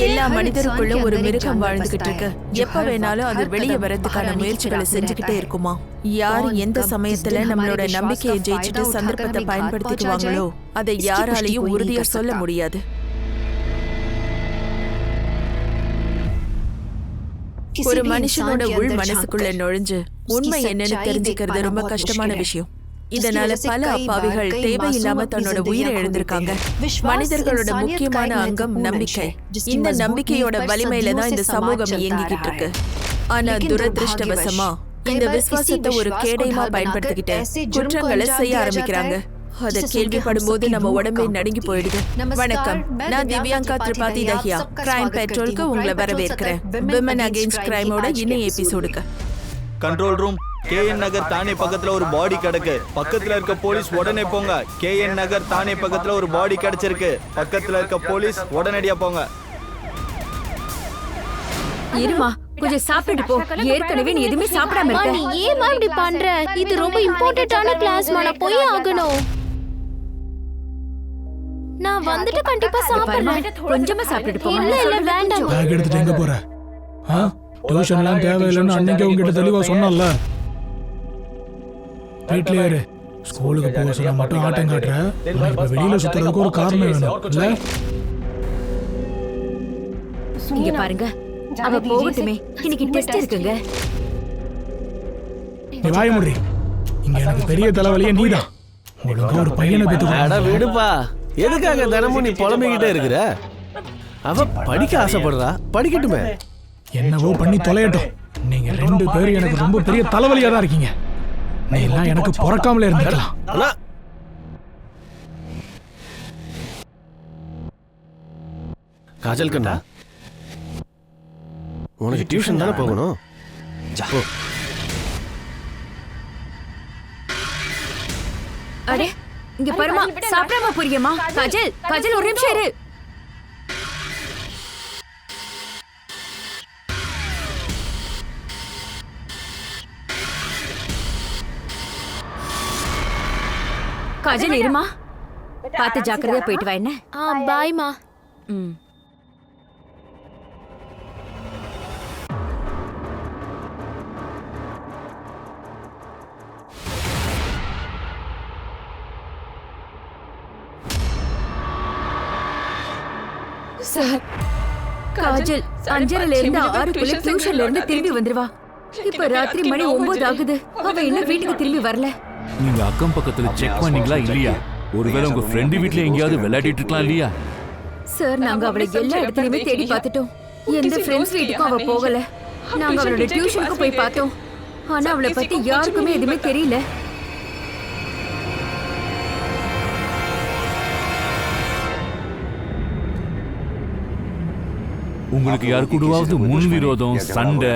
எல்லா மனிதருக்குள்ள ஒரு மிருகம் வாழ்ந்துகிட்டு இருக்கு. எப்ப வேணாலும் அது வெளியே வரதுக்கான முயற்சிகளை செஞ்சுக்கிட்டே இருக்குமா? யார் எந்த சமயத்துல நம்மளோட நம்பிக்கையை ஜெயிச்சுட்டு சந்தர்ப்பத்தை பயன்படுத்திக்குவாங்களோ அதை யாராலையும் உறுதியா சொல்ல முடியாது. ஒரு மனுஷனோட உள் மனசுக்குள்ள நுழைஞ்சு உண்மை என்னன்னு தெரிஞ்சுக்கிறது ரொம்ப கஷ்டமான விஷயம். இதனால பல அப்பாவிகள் தேவையில்லாம தன்னோட உயிரை இழந்திருக்காங்க. மனிதர்களோட முக்கியமான அங்கம் நம்பிக்கை. இந்த நம்பிக்கையோட வலிமையில தான் இந்த சமூகம் இயங்கிக்கிட்டு இருக்கு. ஆனா துரதிருஷ்டவசமா இந்த விசுவாசத்தை ஒரு கேடயமா பயன்படுத்திக்கிட்டு குற்றங்களை செய்ய ஆரம்பிக்கிறாங்க. அத கேள்விப்படும் போது நம்ம உடம்பே நடுங்கி போயிடுது. வணக்கம், நான் திவ்யாங்கா திரிபாதி தஹியா. கிரைம் பெட்ரோலுக்கு உங்களை வரவேற்கிறேன். விமன் அகெயின்ஸ்ட் கிரைமோட இன்னைய எபிசோடுக்கு. கண்ட்ரோல் ரூம், KN நகர் தானே பக்கத்துல ஒரு பாடி கிடக்கு. பக்கத்துல இருக்க போலீஸ் உடனே போங்க. KN நகர் தானே பக்கத்துல ஒரு பாடி கிடைச்சிருக்கு. பக்கத்துல இருக்க போலீஸ் உடனடியா போங்க. இருமா, கொஞ்சம் சாப்பிட்டு போ. ஏற்கனவே நீ எதுவுமே சாப்பிடாம இருக்க. நீ ஏமா இப்படி பண்ற? இது ரொம்ப இம்பார்ட்டன்ட்டான கிளாஸ்மா, நான் போய் ஆகணும். நான் வந்துட்டு கண்டிப்பா சாப்பிடுறேன். கொஞ்சமா சாப்பிட்டு போ. இல்ல வேண்டாம். பேக் எடுத்துட்டு எங்க போற? டியூஷன்லாம் தேவையில்லைன்னு அன்னைக்கு உங்ககிட்ட தெளிவா சொன்னல. வீட்லயே இரு. ஸ்கூலுக்கு போக சொல்ல மட்டும் ஆட்டம் காட்டுற. இப்ப வெளியில சுத்துறதுக்கு ஒரு காரணம் வேணும் இல்ல? இங்க பாருங்க, அவ போகட்டுமே. இன்னைக்கு டெஸ்ட் இருக்குங்க. நீ வாய மூடி. இங்க எனக்கு பெரிய தலைவலியே நீதான். ஒழுங்கா ஒரு பையனை பெத்துக்கோ. அட விடுப்பா, எதுக்காக தினமும் நீ புலம்பிக்கிட்டே இருக்கிற? அவ படிக்க ஆசைப்படுறா, படிக்கட்டுமே. என்னவோ பண்ணி தொலையட்டும். நீங்க ரெண்டு பேரும் எனக்கு ரொம்ப பெரிய தலைவலியா தான் இருக்கீங்க. நீ எல்லாம் எனக்கு பிறக்காமலே இருந்துக்கலாம். காஜல் கண்ணா, உனக்கு டியூஷன் தானே போகணும். அடே இங்க பாருமா, சாப்பிடாம போறியம்மா. காஜல், காஜல் ஒரு நிமிஷம் இரு. காஜல் இருமா, பார்த்து ஜாக்கிரதையா போயிட்டு வா. என்ன? பாய்மா. சார், காஜல் 5:30ல இருந்து 6க்குள்ள டியூஷன்ல இருந்து திரும்பி வந்துருவா. இப்ப ராத்திரி மணி 9 ஆகுது. அவ இன்னும் வீட்டுக்கு திரும்பி வரல. நீங்க அக்கம் பக்கத்துல செக் பண்ணீங்களா இல்லையா? ஒருவேளை உங்க ஃப்ரெண்டு வீட்ல எங்கயாவது விளையாடிட்டு இருக்கலாம் இல்லையா? சார், நாங்க அவளை எல்லா இடத்துலயுமே தேடி பார்த்துட்டோம். எந்த ஃப்ரெண்ட்ஸ் வீட்டுக்கும் அவ போகல. நாங்க அவளோட டியூஷனுக்கு போய் பார்த்தோம். ஆனா அவளை பத்தி யாருக்குமே எதுவுமே தெரியல. உங்களுக்கு யாரு கூடவாவது முன் விரோதம், சண்டை?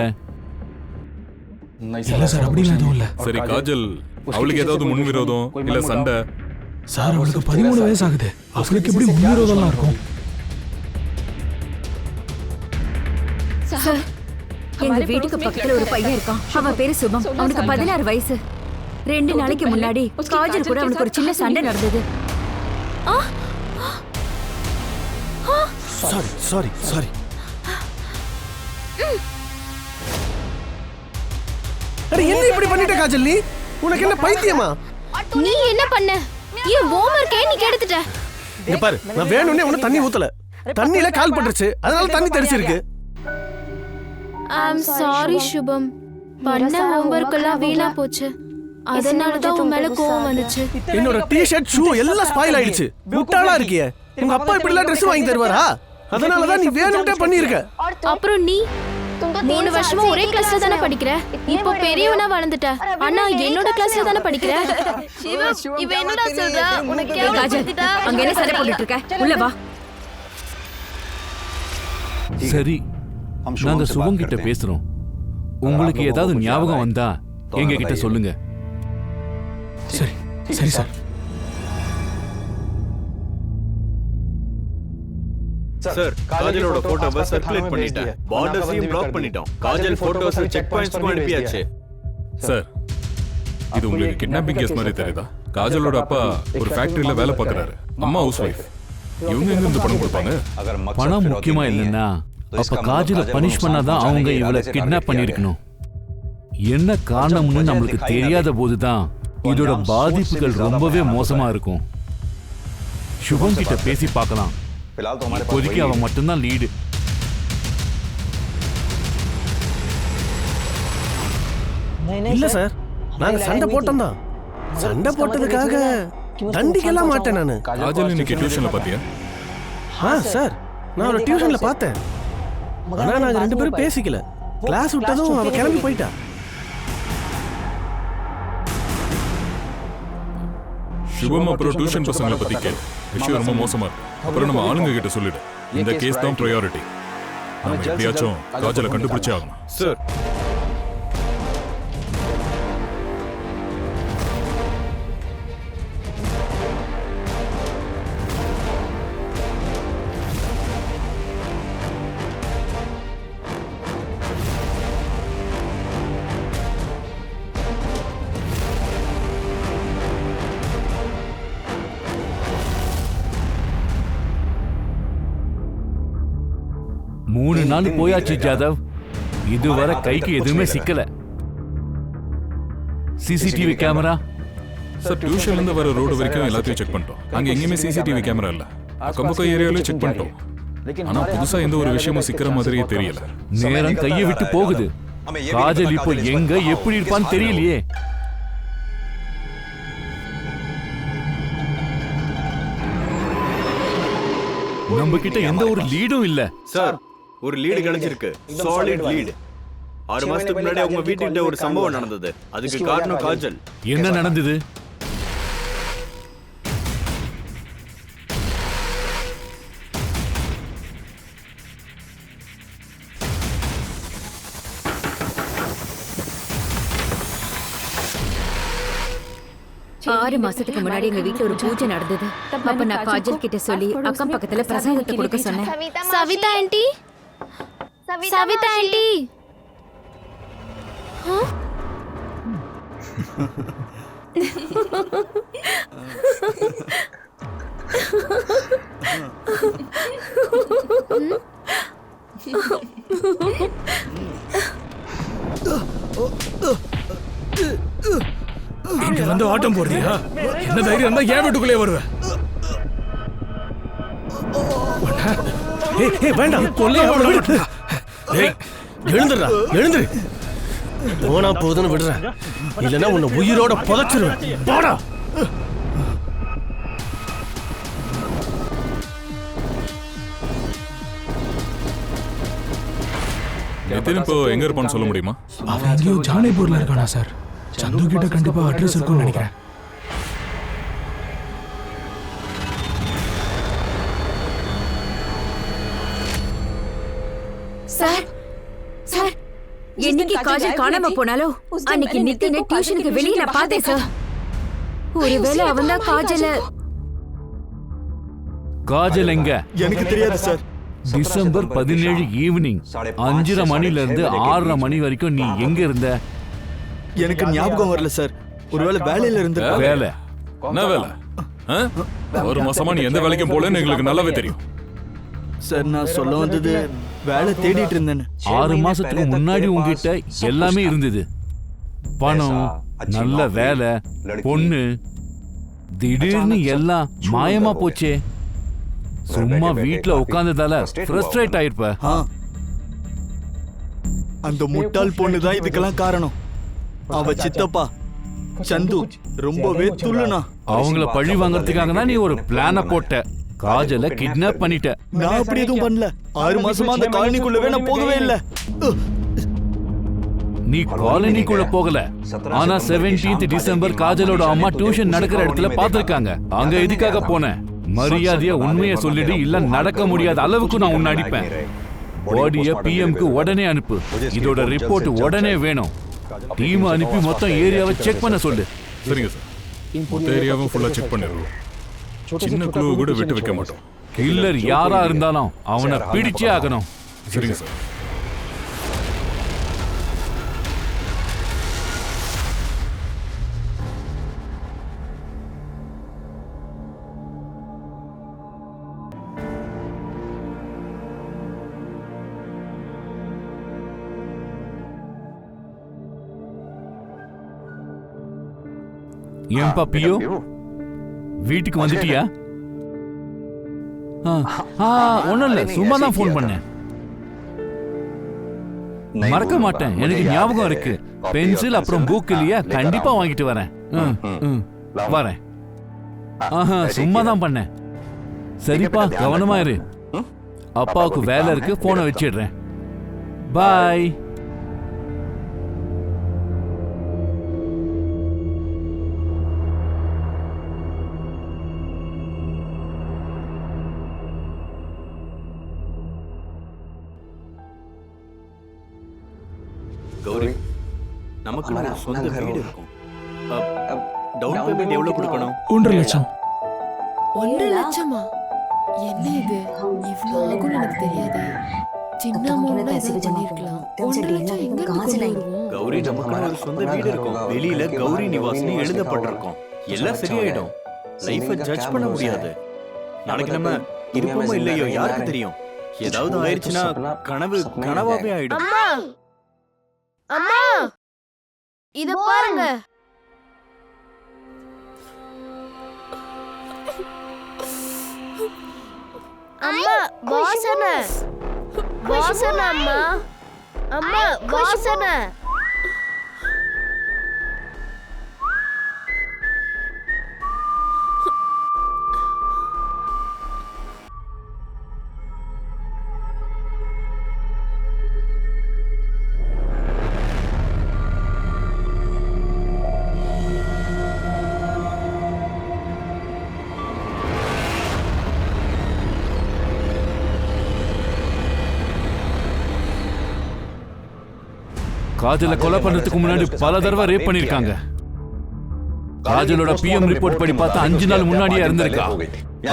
இல்ல சார், அப்படி எதுவும் இல்ல. சரி காஜல், அவளுக்கு ஏதாவது முன் விரோதம் இல்ல சண்டை? சார், அவளுக்கு 13 வயசு ஆகுது. அவளுக்கு எப்படி முன் விரோதம்லாம் இருக்கும்? சார், எங்க வீட்டுக்கு பக்கத்துல ஒரு பையன் இருக்கான். அவன் பேரு சுபம். அவனுக்கு 16 வயசு. 2 நாளைக்கு முன்னாடி காஜல் கூட அவனுக்கு ஒரு சின்ன சண்டை நடந்தது. சாரி. அட என்ன இப்படி பண்ணிட்ட காஜல்? நீ உனக்கு என்ன பைத்தியமா? நீ என்ன பண்ண? ஏன் ஹோம்வொர்க்கே நீ கெடுத்துட்ட? இங்க பாரு, நான் வேணும்னே உன்ன தண்ணி ஊத்தல. தண்ணில கால் பட்டுருச்சு, அதனால தண்ணி தெளிச்சிருக்கு. ஐம் சாரி சுபம். பண்ண ஹோம்வொர்க் எல்லாம் வீணா போச்சு. அதனால தான் உன் மேல கோவம் வந்துச்சு. என்னோட டி-ஷர்ட், ஷூ எல்லாம் ஸ்பாயில் ஆயிடுச்சு. முட்டாளா இருக்கியே. உங்க அப்பா இப்படி எல்லாம் Dress வாங்கி தருவாரா? அதனால தான் நீ வேணும்னே பண்ணிருக்க. அப்புறம் நீ 3 வருஷமா ஒரே கிளாஸ்ல தானே படிக்கிற. இப்போ பெரியவனா வளர்ந்துட்ட. அண்ணா என்னோட கிளாஸ்ல தானே படிக்கிற. இவ என்னடா சொல்றா? உனக்கு காஜல், அங்க என்ன சண்டை போட்டுட்டு இருக்க? உள்ள வா. சரி, நாங்க சுபம் கிட்ட பேசுறோம். உங்களுக்கு ஏதாவது ஞாபகம் வந்தா எங்க கிட்ட சொல்லுங்க. சரி சார். சார், காஜலோட போட்டோவை சர்க்குலேட் பண்ணிட்டேன். பார்டர்ஸையும் பிளாக் பண்ணிட்டோம். காஜல் போட்டோஸ் செக் பாயிண்ட்ஸ்க்கு அனுப்பியாச்சு. சார், இது உங்களுக்கு கிட்னாப்பிங் கேஸ் மாதிரி தெரியுதா? காஜலோட அப்பா ஒரு ஃபேக்டரியில வேலை பார்க்கறாரு. அம்மா ஹவுஸ் வைஃப். இவங்க எங்க இருந்து பணம் கொடுப்பாங்க? பணம் முக்கியமா இல்லைன்னா அப்ப காஜலை பனிஷ் பண்ணாதான் அவங்க இவளை கிட்னாப் பண்ணிருக்கணும். என்ன காரணம்னு நம்மளுக்கு தெரியாத போதுதான் இதோட பாதிப்புகள் ரொம்பவே மோசமா இருக்கும். சுபம் கிட்ட பேசி பார்க்கலாம். இப்போதைக்கு அவன் மட்டும்தான் லீடு. இல்ல சார், நாங்க சண்டை போட்டோம் தான். சண்டை போட்டதுக்காக தண்டிக்கலாம் மாட்டேன் நானு. காஜல் இன்னைக்கு டியூஷன்ல பாத்தியா? சார், நான் அவளை டியூஷன்ல பார்த்தேன். ஆனா நாங்க 2 பேரும் பேசிக்கல. கிளாஸ் விட்டதும் அவ கிளம்பி போயிட்டா. சுபம் அப்புறம் டியூஷன் பசங்களை பத்தி கேள். விஷயம் ரொம்ப மோசமா இருக்கு. அப்புறம் நம்ம ஆளுங்க கிட்ட சொல்லிடு. இந்த கேஸ் தான் ப்ரையாரிட்டி. நம்ம எப்படியாச்சும் காஜலை கண்டுபிடிச்சே ஆகணும். சார், மூணு நாள் போயாச்சு ஜாதவ், இதுவரை கைக்கு எதுவுமே சிக்கல. CCTV camera? சார், டியூஷன்ல இருந்து வர ரோடு வரைக்கும் எல்லாத்தையும் செக் பண்ணிட்டோம். அங்க எங்கேயுமே சிசிடிவி கேமரா இல்ல. அக்கம்பக்க ஏரியாவிலும் செக் பண்ணிட்டோம். ஆனா புதுசா எந்த ஒரு விஷயமும் சிக்கிற மாதிரியே தெரியல. நேரம் கையை விட்டு போகுது. காஜல் இப்போ எங்க எப்படி இருப்பான்னு தெரியலையே. நம்ம கிட்ட எந்த ஒரு லீடும் இல்ல. சார், ஒரு லீடு கிடைச்சிருக்கு. Solid lead. 6 மாசத்துக்கு முன்னாடி அவங்க வீட்டுக்கிட்ட ஒரு சம்பவம் நடந்தது. அதுக்கு காரணம் காஜல். என்ன நடந்தது? ஆறு மாசத்துக்கு முன்னாடி எங்க வீட்டுல ஒரு பூஜை நடந்தது. அப்ப நான் காஜல் கிட்ட சொல்லி அக்கம் பக்கத்துல பிரசாதத்தை கொடுக்க சொன்னேன். Savita aunty, Savita aunty. இங்க வந்து ஆட்டம் போடுறியா? என்ன தைரியம் இருந்தா ஏன் வீட்டுக்குள்ளே வருவேன்? வேண்டாம், எழுந்துடுறா, எழுந்துரு. போனா போதுன்னு விடுறேன், இல்லைன்னா உன்னை உயிரோட புதைச்சிருவேன். போடா. இப்போ எங்க இருப்பான்னு சொல்ல முடியுமா? அவன் எங்கேயோ ஜானேபூர்ல இருக்கானா சார்? சந்து கிட்ட கண்டிப்பா அட்ரஸ் இருக்கும்னு நினைக்கிறேன். சார், சார், என்னைக்கு காஜல் காணாம போனாலோ அன்னைக்கு நித்தின டியூஷனுக்கு வெளியே நான் பார்த்தேன் சார். ஒருவேளை அவன் தான் காஜல. காஜல் எங்க? எனக்கு தெரியாது சார். டிசம்பர் 17 ஈவினிங் 5:30 மணில இருந்து 6:30 மணி வரைக்கும் நீ எங்க இருந்த? எனக்கு ஞாபகம் வரல சார். ஒருவேளை வேலையில இருந்து. வேலை? என்ன வேலை? ஒரு மாசமா நீ எந்த வேலைக்கும் போலன்னு எங்களுக்கு நல்லாவே தெரியும் சார். நான் சொல்ல வந்தது வேலை தேடிட்டு இருந்தேன்னு. 6 மாசத்துக்கு முன்னாடி உங்ககிட்ட எல்லாமே இருந்தது. பணம், நல்ல வேலை, பொண்ணு. திடீர்னு எல்லாம் மாயமா போச்சே. சும்மா வீட்டுல உட்கார்ந்ததால ஃப்ரஸ்ட்ரேட் ஆயிருப்ப. அந்த முட்டாள் பொண்ணு தான் இதுக்கெல்லாம் காரணம். அவ சித்தப்பா சந்து ரொம்பவே துள்ளுனா. அவங்கள பழி வாங்கறதுக்காக தான் நீ ஒரு பிளான போட்ட. காஜலை கிட்னாப் பண்ணிட்ட. நான் அப்படி எதுவும் பண்ணல. 6 மாசமா அந்த காலனிக்குள்ளவே நான் போகவே இல்ல. நீ காலனிக்குள்ள போகல. ஆனா 17th டிசம்பர் காஜலோட அம்மா டியூஷன் நடக்கிற இடத்துல பாத்திருக்காங்க. அங்க எதுக்காக போன? மரியாதையா உண்மையை சொல்லிடு, இல்ல நடக்க முடியாத அளவுக்கு நான் உன்னை அடிப்பேன். பாடிய பிஎம்க்கு உடனே அனுப்பு. இதோட ரிப்போர்ட் உடனே வேணும். டீம் அனுப்பி மொத்தம் ஏரியாவை செக் பண்ண சொல்லு. சரிங்க சார். மொத்த ஏரியாவும் ஃபுல்லா செக் பண்ணிடுறோம். சின்ன குழு கூட விட்டு வைக்க மாட்டோம். கில்லர் யாரா இருந்தாலும் அவனை பிடிச்சே ஆகணும். சரிங்க சார். ஏன்பா பியோ வீட்டுக்கு வந்துட்டியா? ஒண்ணும் இல்ல, சும்மா தான் ஃபோன் பண்ணேன். மறக்க மாட்டேன், எனக்கு ஞாபகம் இருக்கு. பென்சில் அப்புறம் புக் இல்லையா, கண்டிப்பா வாங்கிட்டு வரேன். வரேன். சும்மா தான் பண்ணேன். சரிப்பா, கவனமா இரு. அப்பாவுக்கு வேலை இருக்கு, போனை வச்சிடுறேன். பாய். கௌரி, நமக்கு ஒரு சொந்த வீடு இருக்கும். டவுன் பேமெண்ட் எவ்வளவு கொடுக்கணும்? 1.5 லட்சம். 1 லட்சமா? என்ன இது? இவ்வளவு ஆகும் எனக்கு தெரியாது. சின்ன அமௌண்ட் தான் ஏதாவது பண்ணிருக்கலாம். 1 லட்சம் எங்க கொண்டு வருவோம்? கௌரி, நமக்கு ஒரு சொந்த வீடு இருக்கும். வெளியில கௌரி நிவாஸ்னு எழுதப்பட்டிருக்கும். எல்லாம் சரியாயிடும். லைஃபை ஜட்ஜ் பண்ண முடியாது. நாளைக்கு நம்ம இருப்போமோ இல்லையோ யாருக்கு தெரியும்? ஏதாவது ஆயிடுச்சுன்னா கனவு கனவாவே ஆயிடும். அம்மா, இத பாருங்க. அம்மா, வாசனை. வாசனை அம்மா. அம்மா, வாசனை. காஜலை கொலை பண்றதுக்கு முன்னாடி பல தடவை ரேப் பண்ணிருக்காங்க. காஜலோட பிஎம் ரிப்போர்ட் படி பார்த்தா 5 நாள் முன்னாடியே இருந்திருக்கா.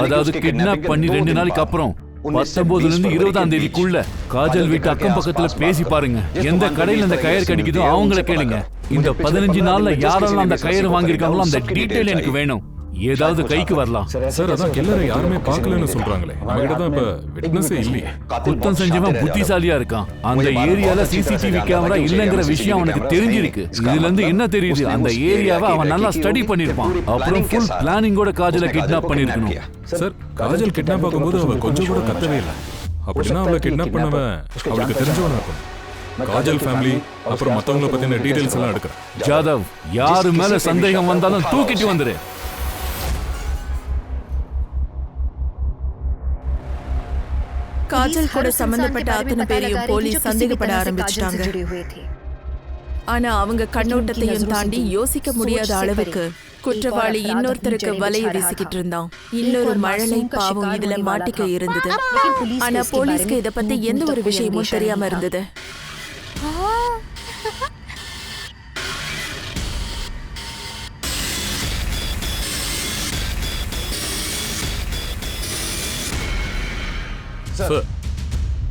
அதாவது கிட்னாப் பண்ணி 2 நாளைக்கு அப்புறம் 19 இருந்து 20ஆம் தேதிக்குள்ள காஜல் வீட்டு அக்கம் பக்கத்துல பேசி பாருங்க. எந்த கடையில அந்த கயிறு கிடைக்குதோ அவங்கள கேளுங்க. இந்த 15 நாள்ல யாரெல்லாம் அந்த கயிறு வாங்கியிருக்காங்களோ அந்த டீடைல் எனக்கு வேணும். ஏதாவது கைக்கு வரலாம். சார், அதான் கில்லரை யாருமே பார்க்கலன்னு சொல்றாங்களே. நம்மகிட்ட தான் இப்ப விட்னஸே இல்லையே. குத்தம் செஞ்சவன் புத்திசாலியா இருக்கான். அந்த ஏரியால சிசிடிவி கேமரா இல்லங்கிற விஷயம் அவனுக்கு தெரிஞ்சிருக்கு. இதுல இருந்து என்ன தெரியுது? அந்த ஏரியாவை அவன் நல்லா ஸ்டடி பண்ணிருப்பான். அப்புறம் ஃபுல் பிளானிங்கோட காஜலை கிட்னாப் பண்ணிருக்கணும். சார், காஜல் கிட்னாப் ஆகும்போது அவ கொஞ்சம் கூட கத்தவே இல்லை. அப்படின்னா அவளை கிட்னாப் பண்ணவன் அவளுக்கு தெரிஞ்சவனா இருக்கும். காஜல் ஃபேமிலி அப்புறம் மத்தவங்கள பத்தின டீடைல்ஸ் எல்லாம் எடுக்கிறேன். ஜாதவ், யாரு மேல சந்தேகம் வந்தாலும் தூக்கிட்டு வந்துரு. காஜல் கூட சம்பந்தப்பட்ட அத்தனை பேரையும் போலீஸ் சந்தேகப்பட ஆரம்பிச்சிட்டாங்க. ஆனா அவங்க கண்ணோட்டத்தையும் தாண்டி யோசிக்க முடியாத அளவுக்கு குற்றவாளி இன்னொருத்தருக்கு வலைய வீசிக்கிட்டு இருந்தான். இன்னொரு மழலை பாவம் இதுல மாட்டிக்க இருந்தது. ஆனா போலீஸ்க்கு இத பத்தி எந்த ஒரு விஷயமும் தெரியாம இருந்தது.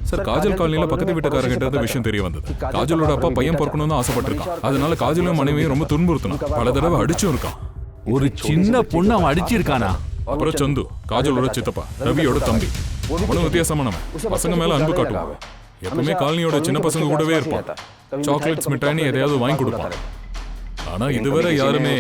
சார், காஜல் காலனில பக்கத்து வீட்டுக்காரங்கிட்ட விஷயம் தெரிய வந்தது. காஜலோட அப்பா பையன் பிறக்கணும்னு ஆசைப்பட்டிருக்கான். அதனால காஜலும் மனைவியும் ரொம்ப துன்புறுத்தினான். பல தடவை அடிச்சும் இருக்கான். ஒரு சின்ன பொண்ணு அவன் அடிச்சிருக்கானா? அப்புறம் சந்து, காஜலோட சித்தப்பா, ரவியோட தம்பி. அவனும் வித்தியாசமானவன். பசங்க மேல அன்பு காட்டுவான். எப்பவுமே காலனியோட சின்ன பசங்க கூடவே இருப்பான். சாக்லேட்ஸ், மிட்டாய்னு எதையாவது வாங்கி கொடுப்பான். ஆனா இதுவரை யாருமே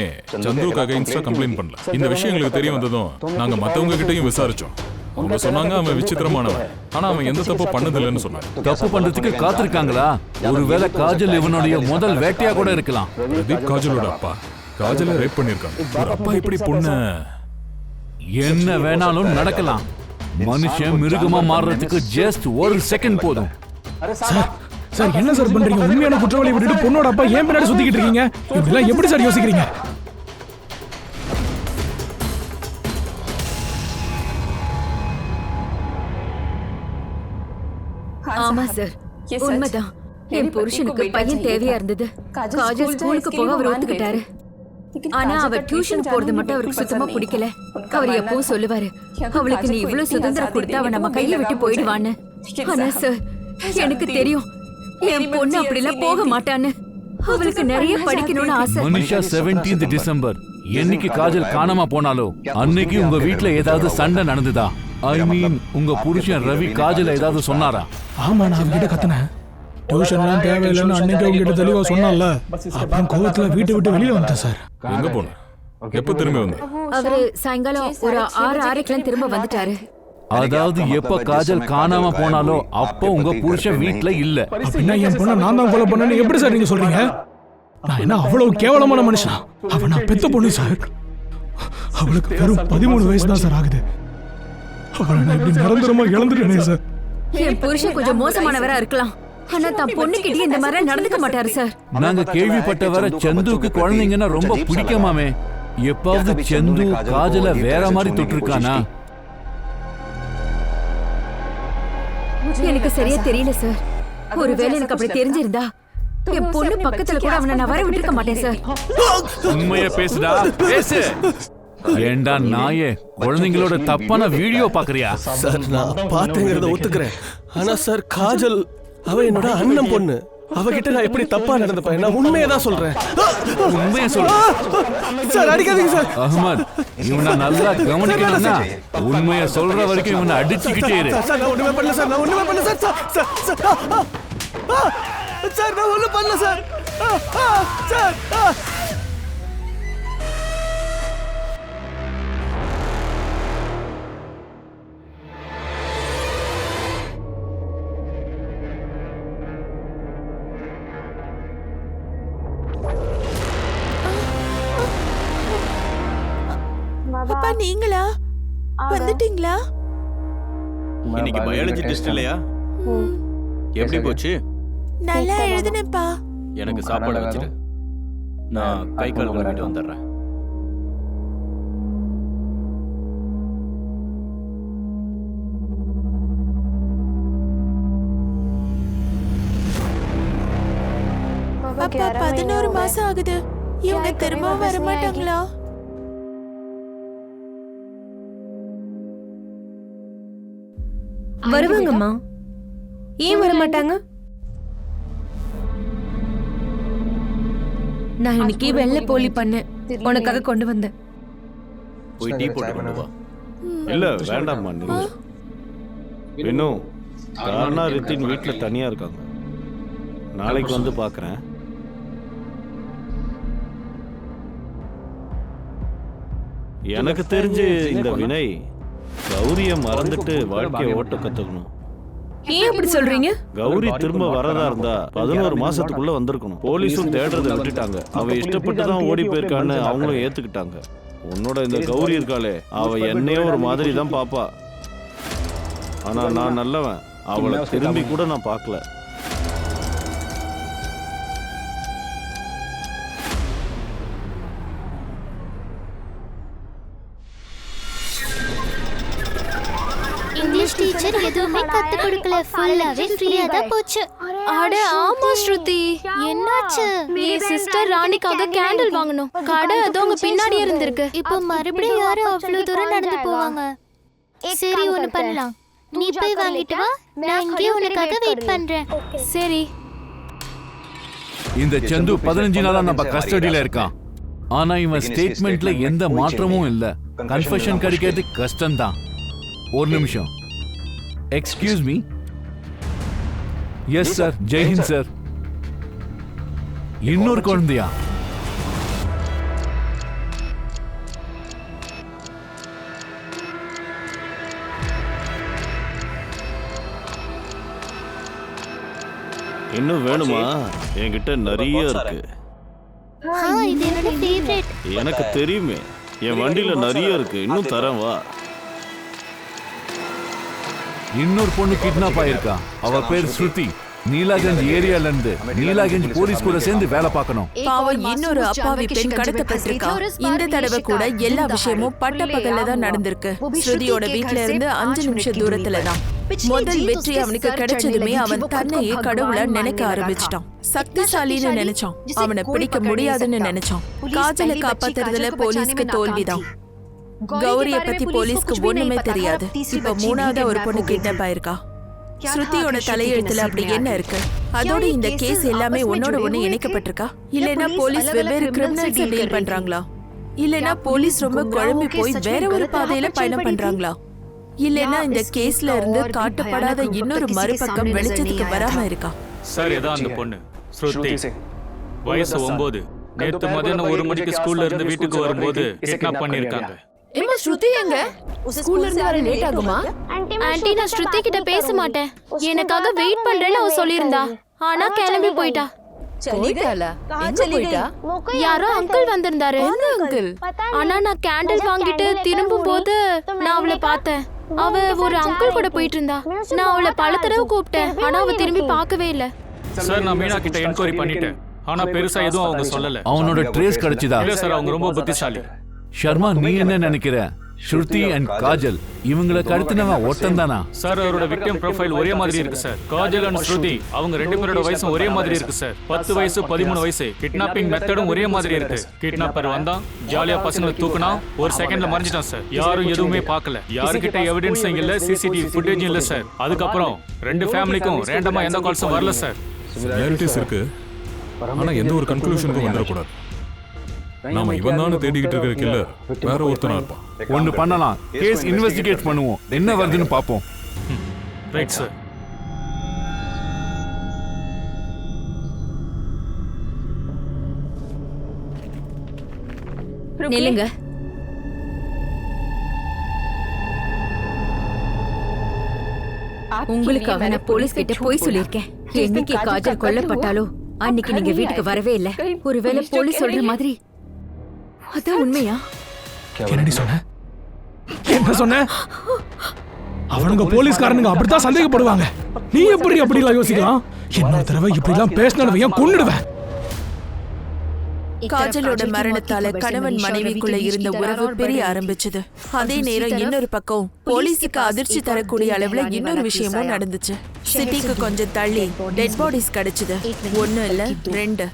சந்துவுக்கு அகைன்ஸ்டா கம்ப்ளைண்ட் பண்ணல. இந்த விஷயம் எங்களுக்கு தெரிய வந்ததும் நாங்க மத்தவங்க கிட்டையும் விசாரிச்சோம். அவங்க சொன்னாங்க அவன் விசித்திரமானவன். ஆனா அவன் எந்த தப்பு பண்ணதில்லைன்னு சொன்னாங்க. தப்பு பண்றதுக்கு காத்திருக்காங்களா? ஒருவேளை காஜல் இவனுடைய முதல் வேட்டையா கூட இருக்கலாம். பிரதீப் காஜலோட அப்பா. காஜலை ரேப் பண்ணிருக்காங்க. ஒரு அப்பா இப்படி பொண்ண என்ன வேணாலும் நடக்கலாம். மனுஷன் மிருகமா மாறுறதுக்கு ஜஸ்ட் 1 செகண்ட் போதும். சார், என்ன சார் பண்றீங்க? உண்மையான குற்றவாளி விட்டுட்டு பொண்ணோட அப்பா ஏன் பின்னாடி சுத்திக்கிட்டு இருக்கீங்க? இப்படிலாம் எப்படி சார் யோசிக்கிறீங்க? ஆமா சார், உண்மைதான். என் புருஷனுக்கு பையன் தேவையா இருந்தது. காஜல் ஸ்கூலுக்கு போக அவர் ஒத்துக்கிட்டாரு. ஆனா அவ டியூஷன் போறது மட்டும் அவருக்கு சுத்தமா பிடிக்கல. அவர் எப்பவும் சொல்லுவாரு, அவளுக்கு நீ இவ்வளவு சுதந்திரம் கொடுத்து அவ நம்ம கையை விட்டு போயிடுவான்னு. ஆனா சார், எனக்கு தெரியும் என் பொண்ணு அப்படிலாம் போக மாட்டான்னு. அவளுக்கு நிறைய படிக்கணும்னு ஆசை. மனிஷா 17th டிசம்பர் என்னைக்கு காஜல் காணாம போனாலோ அன்னைக்கு உங்க வீட்ல ஏதாவது சண்டை நடந்துதா? ஐ மீன், உங்க புருஷன் ரவி காஜல் ஏதாவது சொன்னாரா? ஆமா, நான் அவங்கிட்ட கத்துனேன். டியூஷன்லாம் தேவையில்லைன்னு அன்னைக்கு அவங்ககிட்ட தெளிவா சொன்னால. அப்புறம் கோவத்துல வீட்டை விட்டு வெளியே வந்துட்டேன் சார். எங்க போன? எப்போ திரும்பி வந்த? அவரு சாயங்காலம் ஒரு 6:30க்குலாம் திரும்ப வந்துட்டாரு. அதாவது எப்ப காஜல் காணாம போனாலோ அப்போ உங்க புருஷன் வீட்ல இல்ல. அப்படின்னா என் பொண்ணை நான் தான் கொலை பண்ணேன்னு எப்படி சார் நீங்க சொல்றீங்க? நான் என்ன அவ்வளவு கேவலமான மனுஷனா? அவ நான் பெத்த பொண்ணு சார். அவளுக்கு வெறும் 13 வயசு தான் சார் ஆகுது. அவளை நான் இப்படி நிரந்தரமா இழந்துட்டேனே சார். என் புருஷன் கொஞ்சம் மோசமானவரா இருக்கலாம், ஆனா தான் பொண்ணுகிட்ட இந்த மாதிரி நடந்துக்க மாட்டாரு சார். நாங்க கேள்விப்பட்ட வர சந்துவுக்கு குழந்தைங்கன்னா ரொம்ப பிடிக்குமாமே. எப்பாவது சந்து காஜல வேற மாதிரி தொட்டிருக்கானா? எனக்கு சரியா தெரியல சார். ஒருவேளை எனக்கு அப்படி தெரிஞ்சிருந்தா என் பொண்ணு பக்கத்துல கூட அவனை நான் வர விட்டுருக்க மாட்டேன் சார். உண்மையா பேசுடா, பேசு. ஏண்டா நாயே, குழந்தைங்களோட தப்பான வீடியோ பாக்குறியா? சார் நான் பார்த்தேங்கிறத ஒத்துக்கிறேன். ஆனா சார் காஜல் அவ என்னோட அண்ணன் பொண்ணு. அவகிட்ட நான் எப்படி தப்பா நடந்துப்பேன்? நான் உண்மையை தான் சொல்றேன். உண்மையை சொல்ற சார், அடிக்காதீங்க சார். அஹ்மத், இவனை நல்லா கவனிக்கணும்னா உண்மையை சொல்ற வரைக்கும் இவனை அடிச்சுக்கிட்டே இரு. சார் நான் ஒண்ணுமே பண்ணல சார். நான் ஒண்ணுமே பண்ணல சார். சார் நான் ஒண்ணும் பண்ணல சார். சார் அப்பா நீங்களா வந்துட்டீங்களா? இன்னைக்கு பயாலஜி டெஸ்ட் இல்லையா? எப்படி போச்சு? நல்லா எழுதுனேப்பா. எனக்கு சாப்பாடு வச்சிரு. நான் கை கால் கழுவிட்டு வந்துடுறேன். அப்பா 11 மாசம் ஆகுது. இவங்க திரும்ப வர மாட்டாங்களா? வருவாங்கம்மா. ஏன் வர மாட்டாங்க? நான் இன்னைக்கு வெள்ளை போலி பண்ணேன், உனக்காக கொண்டு வந்தேன். போய் டீ போட்டு கொண்டு வா. இல்ல வேண்டாம்மா. இன்னும் தானா ரித்தின் வீட்டுல தனியா இருக்காங்க. நாளைக்கு வந்து பாக்குறேன். எனக்கு தெரிஞ்சு இந்த வினய் கௌரிய மறந்துட்டு வாழ்க்கையை ஓட்ட கத்துக்கணும். ஏன் அப்படி சொல்றீங்க? கௌரி திரும்ப வரதா இருந்தா 11 மாசத்துக்குள்ள வந்திருக்கணும். போலீஸும் தேடுறதை விட்டுட்டாங்க. அவ இஷ்டப்பட்டு தான் ஓடி போயிருக்கான்னு அவங்களும் ஏத்துக்கிட்டாங்க. உன்னோட இந்த கௌரி இருக்காளே, அவ என்னையே ஒரு மாதிரி தான் பாப்பா. ஆனா நான் நல்லவன். அவளை திரும்பி கூட நான் பார்க்கல. இங்கிலீஷ் டீச்சர் எதுவுமே கத்து கொடுக்கல, ஃபுல்லாவே ஃப்ரீயா தான் போச்சு. அட ஆமா ஸ்ருதி, என்னாச்சு? என் சிஸ்டர் ராணிக்காக கேண்டில் வாங்கணும். கடை அதோ உங்க பின்னாடியே இருந்திருக்கு. இப்போ மறுபடியும் யாரு அவ்வளவு தூரம் நடந்து போவாங்க? சரி ஒண்ணு பண்ணலாம், நீ போய் வாங்கிட்டு வா, நான் இங்கே உனக்காக வெயிட் பண்றேன். சரி. இந்த சந்து 15 நாளா நம்ம கஸ்டடியில இருக்கான். ஆனா இவன் ஸ்டேட்மெண்ட்ல எந்த மாற்றமும் இல்ல. கன்ஃபெஷன் கிடைக்கிறது கஷ்டம்தான். ஒரு நிமிஷம். Excuse me. Yes sir. Jai Hind sir. இன்னொரு குழந்தையா? இன்னும் வேணுமா? என்கிட்ட நிறைய இருக்கு. இது என்னோட ஃபேவரட். எனக்கு தெரியுமே, என் வண்டியில நிறைய இருக்கு. இன்னும் தரேன் வா. இன்னொரு பொண்ணு கிட்னாப் ஆயிருக்கா. அவ பேர் ஸ்ருதி. நீலாகஞ்ச் ஏரியால இருந்து நீலாகஞ்ச் போலீஸ் கூட சேர்ந்து வேலை பார்க்கணும். பாவம், இன்னொரு அப்பாவி பெண் கடத்தப்பட்டிருக்கா. இந்த தடவை கூட எல்லா விஷயமும் பட்டப்பகல்ல தான் நடந்திருக்கு. ஸ்ருதியோட வீட்ல இருந்து 5 நிமிஷம் தூரத்துல தான். முதல் வெற்றி அவனுக்கு கிடைச்சதுமே அவன் தன்னையே கடவுளா நினைக்க ஆரம்பிச்சிட்டான். சக்திசாலின்னு நினைச்சான். அவனை பிடிக்க முடியாதுன்னு நினைச்சான். காஜலை காப்பாத்துறதுல போலீஸ்க்கு தோல்விதான். கௌரிய பத்தி போலீஸ்க்கு ஒண்ணுமே தெரியாது. இப்ப 3வது ஒரு பொண்ணு கிட்னாப் ஆயிருக்கா. ஸ்ருதியோட தலையெழுத்துல அப்படி என்ன இருக்கு? அதோட இந்த கேஸ் எல்லாமே ஒன்னோட ஒண்ணு இணைக்கப்பட்டிருக்கா? இல்லைன்னா போலீஸ் வெவ்வேறு கிரிமினல்ஸ் டீல் பண்றாங்களா? இல்லைன்னா போலீஸ் ரொம்ப குழம்பி போய் வேற ஒரு பாதையில பயணம் பண்றாங்களா? இல்லைன்னா இந்த கேஸ்ல இருந்து காட்டப்படாத இன்னொரு மறுபக்கம் வெளிச்சத்துக்கு வராம இருக்கா? சார், ஏதோ அந்த பொண்ணு ஸ்ருதி, வயசு 9, நேத்து மதியானம் 1 மணிக்கு ஸ்கூல்ல இருந்து வீட்டுக்கு வரும்போது கிட்னாப் பண்ணிருக்காங்க. ஏமா ஸ்ருதி எங்க? ஸ்கூல்ல இருந்து வர லேட் ஆகுமா? ஆன்ட்டி நான் ஸ்ருதி கிட்ட பேச மாட்டேன். எனக்காக வெயிட் பண்றேன்னு அவ சொல்லியிருந்தா. ஆனா கிளம்பி போயிட்டா. போயிட்டாளா? எங்க போயிட்டா? யாரோ அங்கிள் வந்திருந்தாரு. அங்கிள் ஆனா நான் கேண்டில் வாங்கிட்டு திரும்பும் போது நான் அவளை பார்த்தேன். அவ ஒரு அங்கிள் கூட போயிட்டு இருந்தா. நான் அவளை பல தடவை கூப்பிட்டேன். ஆனா அவ திரும்பி பார்க்கவே இல்ல. சார் நான் மீனா கிட்ட என்கொயரி பண்ணிட்டேன். ஆனா பெருசா எதுவும் அவங்க சொல்லல. அவனோட ட்ரேஸ் கிடைச்சதா? இல்ல சார், அவங்க ரொம்ப புத்திசாலி. ஷர்மா, நீ என்ன நினைக்கிற? ஸ்ருதி அண்ட் காஜல் இவங்கள கடத்தினவன் ஒருத்தன் தானா? சார் அவரோட விக்டிம் ப்ரொஃபைல் ஒரே மாதிரி இருக்கு சார். காஜல் அண்ட் ஸ்ருதி அவங்க 2 பேரோட வயசும் ஒரே மாதிரி இருக்கு சார். 10 வயசு 13 வயசு. கிட்னாப்பிங் மெத்தடும் ஒரே மாதிரி இருக்கு. கிட்னாப்பர் வந்தான், ஜாலியா பசங்களை தூக்குனா, ஒரு செகண்ட்ல மறைஞ்சிட்டான் சார். யாரும் எதுவுமே பார்க்கல. யாருக்கிட்ட எவிடன்ஸும் இல்ல, சிசிடிவி ஃபுட்டேஜும் இல்ல சார். அதுக்கப்புறம் 2 ஃபேமிலிக்கும் ரேண்டமா எந்த கால்ஸும் வரல சார். சிமிலாரிட்டிஸ் இருக்கு, ஆனா எந்த ஒரு கன்க்ளூஷனுக்கும் வந்துடக்கூடாது. நாம இவன் தானே தேடிக்கிட்டு இருக்கிற கில்லர் வேற ஒருத்தனா இருப்பான். ஒன்னு பண்ணலாம், கேஸ் இன்வெஸ்டிகேட் பண்ணுவோம், என்ன வருதுன்னு பாப்போம். Right sir. நில்லுங்க. உங்களுக்காக நான் போலீஸ் கிட்ட போய் சொல்லிருக்கேன். என்னைக்கு காஜல் கொல்லப்பட்டாலோ அன்னைக்கு நீங்க வீட்டுக்கு வரவே இல்ல. ஒருவேளை போலீஸ் சொல்ற மாதிரி அதான் உண்மையா? என்னடி சொன்ன? என்ன சொன்ன? அவனுங்க போலீஸ்காரனுங்க அப்படித்தான் சந்தேகப்படுவாங்க. நீ எப்படி அப்படிலாம் யோசிக்கலாம்? இன்னொரு தடவை இப்படிலாம் பேசினவன் கொன்னுடுவேன். காஜலோட மரணத்தால கணவன் மனைவிக்குள்ள இருந்த உறவு பிரிய ஆரம்பிச்சது. அதே நேரம் இன்னொரு பக்கம் போலீஸுக்கு அதிர்ச்சி தரக்கூடிய அளவுல இன்னொரு விஷயமும் நடந்துச்சு. சிட்டிக்கு கொஞ்சம் தள்ளி டெட் பாடிஸ் கிடைச்சது. 1 இல்ல 2.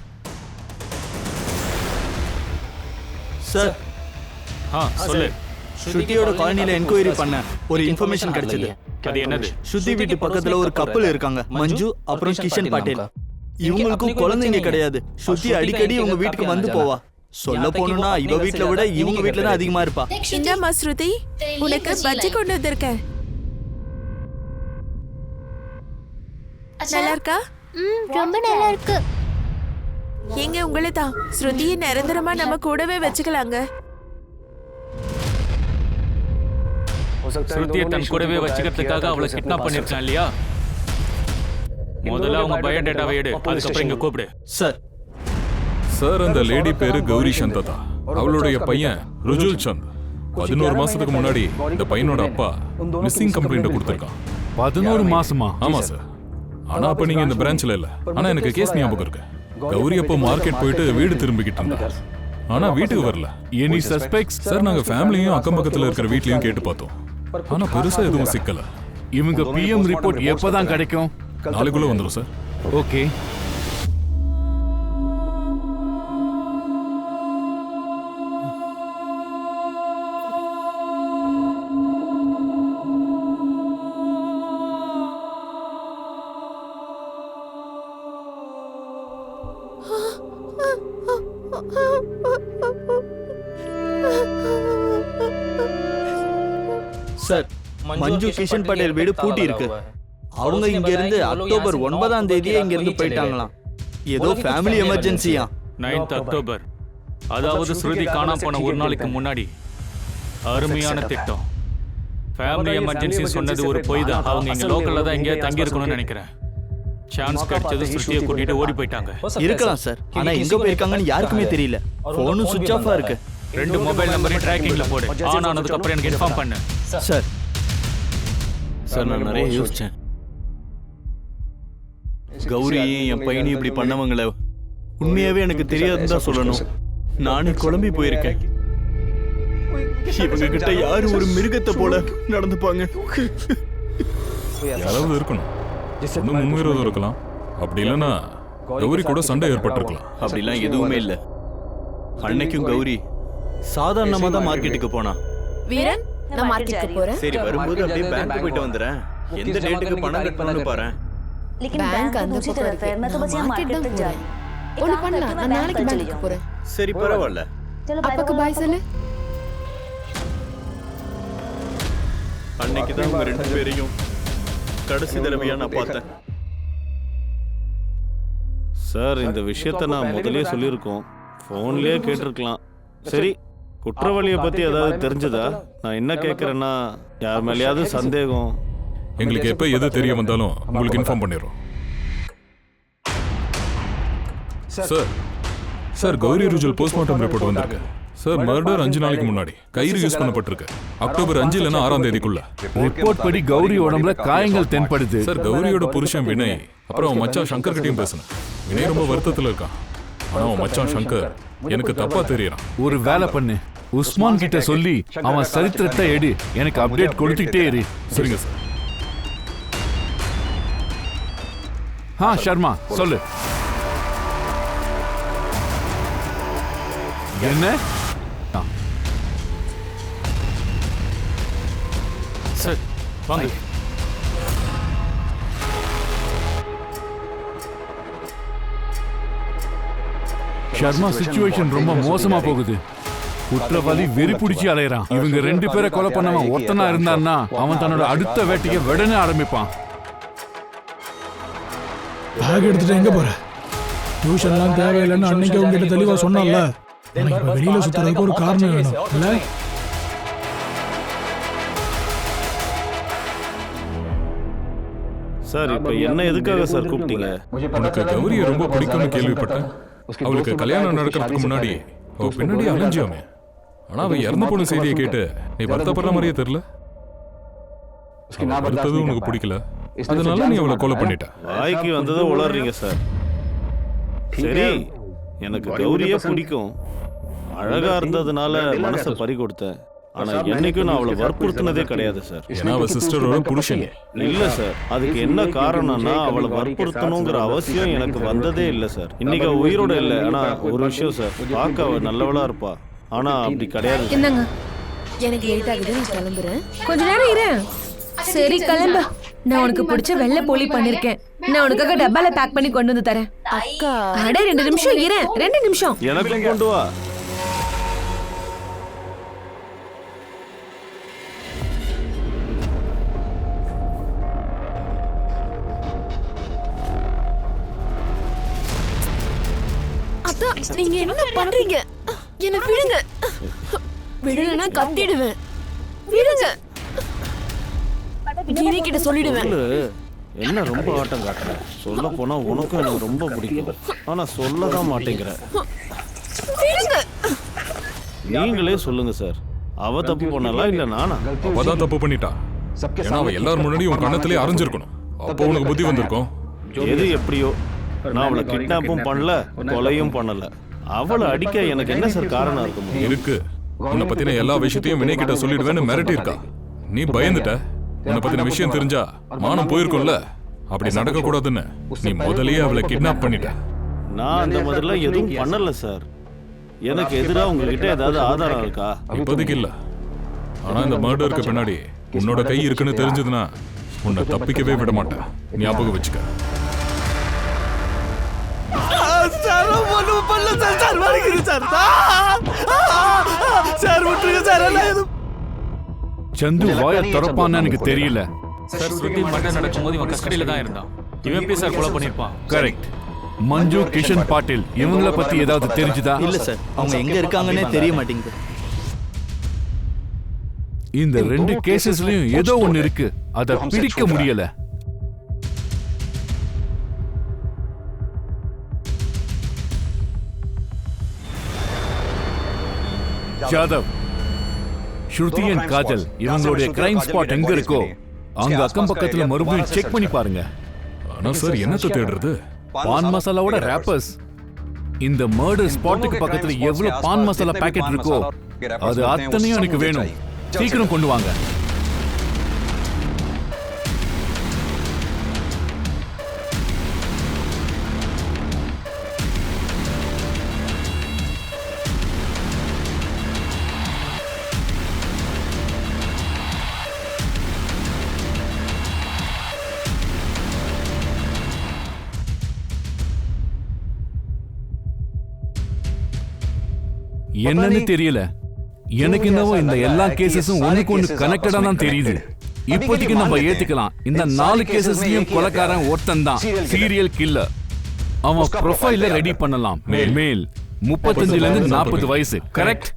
சார் சொல்லு. ஸ்ருதியோட காலனில என்கொயரி பண்ண ஒரு இன்ஃபர்மேஷன் கிடைச்சது. அது என்னது? ஸ்ருதி வீட்டு பக்கத்துல ஒரு கப்பல் இருக்காங்க, மஞ்சு அப்புறம் கிஷன் பாட்டேல். இவங்களுக்கும் குழந்தைங்க கிடையாது. ஸ்ருதி அடிக்கடி உங்க வீட்டுக்கு வந்து போவா. சொல்ல போனா இவ வீட்ல விட இவங்க வீட்ல தான் அதிகமா இருப்பா. இந்தம்மா ஸ்ருதி, உனக்கு பஜ்ஜி கொண்டு வந்திருக்கேன். நல்லா இருக்கா? ரொம்ப நல்லா இருக்கு. எங்க உங்களை தான் ஸ்ருதியை நிரந்தரமா நம்ம கூடவே வச்சுக்கலாங்க. ஸ்ருதியை தன் கூடவே வச்சுக்கிறதுக்காக அவளை கிட்னாப் பண்ணிருக்கான் இல்லையா? முதல்ல அவங்க பயோடேட்டாவை எடு, அதுக்கப்புறம் இங்க கூப்பிடு. சார் அந்த லேடி பேரு கௌரி சந்ததா. அவளுடைய பையன் ருஜுல் சந்த் 11 மாசத்துக்கு முன்னாடி இந்த பையனோட அப்பா மிஸ்ஸிங் கம்ப்ளைண்ட் கொடுத்திருக்கான். 11 மாசமா? ஆமா சார். ஆனா அப்ப நீங்க இந்த பிரான்ச்ல இல்ல. ஆனா எனக்கு கேஸ் ஞாபகம் இருக்கு. கௌரி அப்போ மார்க்கெட் போயிட்டு வீடு திரும்பிக்கிட்டு இருந்தா. ஆனா வீட்டுக்கு வரல. Any suspects? சார் நாங்க ஃபேமிலியும் அக்கம் பக்கத்துல இருக்கிற வீட்லயும் கேட்டு பார்த்தோம். ஆனா பெருசா எதுவும் சிக்கல. இவங்க பிஎம் ரிப்போர்ட் எப்பதான் கிடைக்கும்? நாளைக்குள்ள வந்துடும் சார். ஓகே. சார் மஞ்சு கிஷன் பட்டேல் வீடு பூட்டி இருக்கு. அவங்க இங்க இருந்து அக்டோபர் 9ஆம் தேதியே இங்க இருந்து போயிட்டாங்களாம். ஏதோ ஃபேமிலி எமர்ஜென்சியா. 9th அக்டோபர், அதாவது ஸ்ருதி காணாம போன ஒரு நாளைக்கு முன்னாடி. அருமையான திட்டம். ஃபேமிலி எமர்ஜென்சி சொன்னது ஒரு பொய் தான். அவங்க இங்க லோக்கல்ல தான் எங்கேயா தங்கி இருக்கணும்னு நினைக்கிறேன். சான்ஸ் கிடைச்சது ஸ்ருதியை கூட்டிட்டு ஓடி போயிட்டாங்க. இருக்கலாம் சார், ஆனா எங்க போயிருக்காங்கன்னு யாருக்குமே தெரியல. போனும் சுவிட்ச் ஆஃபா இருக்கு. 2 மொபைல் நம்பரையும் ட்ராக்கிங்ல போடு. ஆன் ஆனதுக்கு அப்புறம் எனக்கு இன்ஃபார்ம் பண்ணு. சார் நான் நிறைய யோசிச்சேன். கௌரியும் என் பையனையும் இப்படி பண்ணவங்கள உண்மையாவே எனக்கு தெரியாதுன்னு தான் சொல்லணும். நானே குழம்பி போயிருக்கேன். இவங்க கிட்ட யாரு ஒரு மிருகத்தை போல நடந்துப்பாங்க. யாராவது இருக்கணும். ஒன்னும் முன்விரோதம் இருக்கலாம். அப்படி இல்லைன்னா கௌரி கூட சண்டை ஏற்பட்டிருக்கலாம். அப்படிலாம் எதுவுமே இல்ல. அன்னைக்கும் கௌரி சாதாரணமா தான் மார்க்கெட்டுக்கு போனா. வீரன், நான் மார்க்கெட்டுக்கு போறேன். சரி, வரும்போது அப்படியே பேங்க் போயிட்டு வந்துறேன். எந்த டேட்டுக்கு பணம் கட்டணும்னு பாரு. பேங்க் அந்த பக்கம் இருக்கு. நான் மார்க்கெட் தான் போறேன். ஒண்ணு பண்ணலாம், நான் நாளைக்கு பேங்க்கு போறேன். சரி பரவாயில்ல. அப்பாக்கு பாய் சொல்லு. அன்னைக்கு தான் உங்க 2 பேரையும் கடைசி தடவையா நான் பார்த்தேன். சார் இந்த விஷயத்தை நான் முதலே சொல்லியிருக்கோம். போன்லயே கேட்டிருக்கலாம். சரி, குற்றவாளியை பத்தி ஏதாவது தெரிஞ்சதா? நான் என்ன கேட்கறேன்னா, யார் மேலேயாவது சந்தேகம்? எங்களுக்கு எப்ப எது தெரிய வந்தாலும் உங்களுக்கு இன்ஃபார்ம் பண்ணிடுறோம். சார் கௌரி ருஜுல் போஸ்ட்மார்ட்டம் ரிப்போர்ட் வந்திருக்கு. சார் மர்டர் 5 நாளைக்கு முன்னாடி கயிறு யூஸ் பண்ணப்பட்டிருக்கு. அக்டோபர் 5 இல்லைன்னா 6ஆம் தேதிக்குள்ள. ரிப்போர்ட் படி கௌரி உடம்புல காயங்கள் தென்படுது. சார் கௌரியோட புருஷன் வினய், அப்புறம் அவன் மச்சான் சங்கர் கிட்டையும் பேசினேன். வினய் ரொம்ப வருத்தத்தில் இருக்கான். ஆனா அவன் மச்சான் சங்கர் எனக்கு தப்பா தெரியறான். ஒரு வேலை பண்ணு, உஸ்மான் கிட்ட சொல்லி அவன் சரித்திரத்தை எடு, எனக்கு அப்டேட் கொடுத்துக்கிட்டே இரு. சரிங்க சார். சர்மா சொல்லு. என்ன சார் வாங்க. ஷர்மா சிச்சுவேஷன் ரொம்ப மோசமா போகுது. குற்றவாளி வெறி பிடிச்சி அலையறான். இவங்க 2 பேரை கொலை பண்ணவன் ஒருத்தனா இருந்தான்னா அவன் தன்னோட அடுத்த வேட்டையை உடனே ஆரம்பிப்பான். பேக் எடுத்துட்டு எங்க போற? டியூஷன்லாம் தேவையில்லைன்னு அன்னைக்கு உங்ககிட்ட தெளிவா சொன்னால. எனக்கு இப்ப வெளியில சுத்துறதுக்கு ஒரு காரணம் வேணும் இல்ல? சார் இப்ப என்ன எதுக்காக சார் கூப்பிட்டீங்க? உனக்கு கௌரியை ரொம்ப பிடிக்கும்னு கேள்விப்பட்டேன். அவளுக்கு கல்யாணம் நடக்கிறதுக்கு முன்னாடி அவ பின்னாடி அலைஞ்சியோமே. ஆனா அவ இறந்து போன செய்தியை கேட்டு நீ வருத்தப்படுற மாதிரியே தெரியல. வருத்தது உனக்கு பிடிக்கல, அதனால நீ அவளை கொலை பண்ணிட்ட. வாய்க்கு வந்ததை உளறீங்க சார். சரி, எனக்கு கௌரியே பிடிக்கும். அழகா இருந்ததுனால மனசை பறி கொடுத்தேன். ஆனா என்னைக்கும் நான் அவளை வற்புறுத்தினதே கிடையாது சார். ஏன்னா அவ சிஸ்டரோட புருஷன். இல்ல சார், அதுக்கு என்ன காரணம்னா அவளை வற்புறுத்தணுங்கிற அவசியம் எனக்கு வந்ததே இல்லை சார். இன்னைக்கு அவ உயிரோட இல்லை. ஆனா ஒரு விஷயம் சார், பார்க்க அவ நல்லவளா இருப்பா. ஆனா அப்படி கிடையாது. என்னங்க, எனக்கு லேட் ஆகுது, நான் கிளம்புறேன். கொஞ்ச நேரம் இரு. சரி கிளம்பு. நான் உனக்கு பிடிச்ச வெள்ளை போலி பண்ணிருக்கேன். நான் உனக்காக டப்பால பேக் பண்ணி கொண்டு வந்து தரேன். அக்கா அட 2 நிமிஷம் இரு. 2 நிமிஷம். எனக்கும் கொண்டு வா. அத்தா, நீங்க என்ன பண்றீங்க? என்ன விடுங்க. விடலன்னா கத்திடுவேன். விடுங்க. கிட்ட சொல்லிடுவேன். என்ன ரொம்ப ஆட்டம் காட்டுற? சொல்ல போனா உனக்கும் எனக்கு ரொம்ப பிடிக்கும். ஆனா சொல்லதான் மாட்டேங்கிற. நீங்களே சொல்லுங்க சார், அவ தப்பு பண்ணலாம் இல்ல நானா? அவதான் தப்பு பண்ணிட்டா. ஏன்னா அவ எல்லாரும் முன்னாடி உன் கண்ணத்திலே அரைஞ்சிருக்கணும். அப்போ உனக்கு புத்தி வந்திருக்கும். எது எப்படியோ, நான் அவளை கிட்னாப்பும் பண்ணல, கொலையும் பண்ணல. அவளை அடிக்க எனக்கு என்ன சார் காரணம் இருக்கும்? இருக்கு. உன்னை பத்தின எல்லா விஷயத்தையும் வினய் கிட்ட சொல்லிடுவேன்னு மிரட்டி இருக்கா. நீ பயந்துட்ட. உன்னை பத்தின விஷயம் தெரிஞ்சா மானம் போயிருக்கும்ல. அப்படி நடக்க கூடாதுன்னு நீ முதல்லயே அவளை கிட்னாப் பண்ணிட்ட. நான் அந்த மாதிரிலாம் எதுவும் பண்ணல சார். எனக்கு எதிராக உங்ககிட்ட ஏதாவது ஆதாரம் இருக்கா? இப்போதைக்கு இல்ல. ஆனா இந்த மர்டருக்கு பின்னாடி உன்னோட கை இருக்குன்னு தெரிஞ்சதுன்னா உன்னை தப்பிக்கவே விட மாட்டேன். ஞாபகம் வச்சுக்க. சந்து வாய திறப்பான்னு எனக்கு தெரியல. சார் ஸ்ருதி மர்டர் நடக்கும்போது இவன் கஸ்டடியில தான் இருந்தான். இவன் எப்படி சார் கொலை பண்ணிருப்பான்? கரெக்ட். மஞ்சு, கிஷன் பாட்டில் இவங்கள பத்தி ஏதாவது தெரிஞ்சுதா? இல்ல சார், அவங்க எங்க இருக்காங்கன்னே தெரிய மாட்டேங்குது. இந்த 2 கேசஸ்லயும் ஏதோ ஒன்னு இருக்கு, அத பிடிக்க முடியல. ஜாதவ், ஸ்ருதி அண்ட் காஜல் இவங்களுடைய கிரைம் ஸ்பாட் எங்க இருக்கோ அங்க அக்கம் பக்கத்துல மறுபடியும் செக் பண்ணி பாருங்க. ஆனா சார் என்னத்தை தேடுறது? பான் மசாலாவோட ரேப்பர்ஸ். இந்த மர்டர் ஸ்பாட்டுக்கு பக்கத்துல எவ்வளவு பான் மசாலா பாக்கெட் இருக்கோ அது அத்தனையும் எனக்கு வேணும். சீக்கிரம் கொண்டு வாங்க. என்னன்னு தெரியல. எனக்கு என்னவோ இந்த எல்லா கேசஸும் ஒண்ணுக்கு ஒண்ணு கனெக்டடா தான் தெரியுது. இப்போதைக்கு நம்ம ஏத்துக்கலாம், இந்த 4 கேசஸ்லயும் கொலைக்காரன் ஒருத்தன் தான், சீரியல் கில்லர். அவன் ப்ரொஃபைல ரெடி பண்ணலாம். மேல் 35ல இருந்து 40 வயசு கரெக்ட்?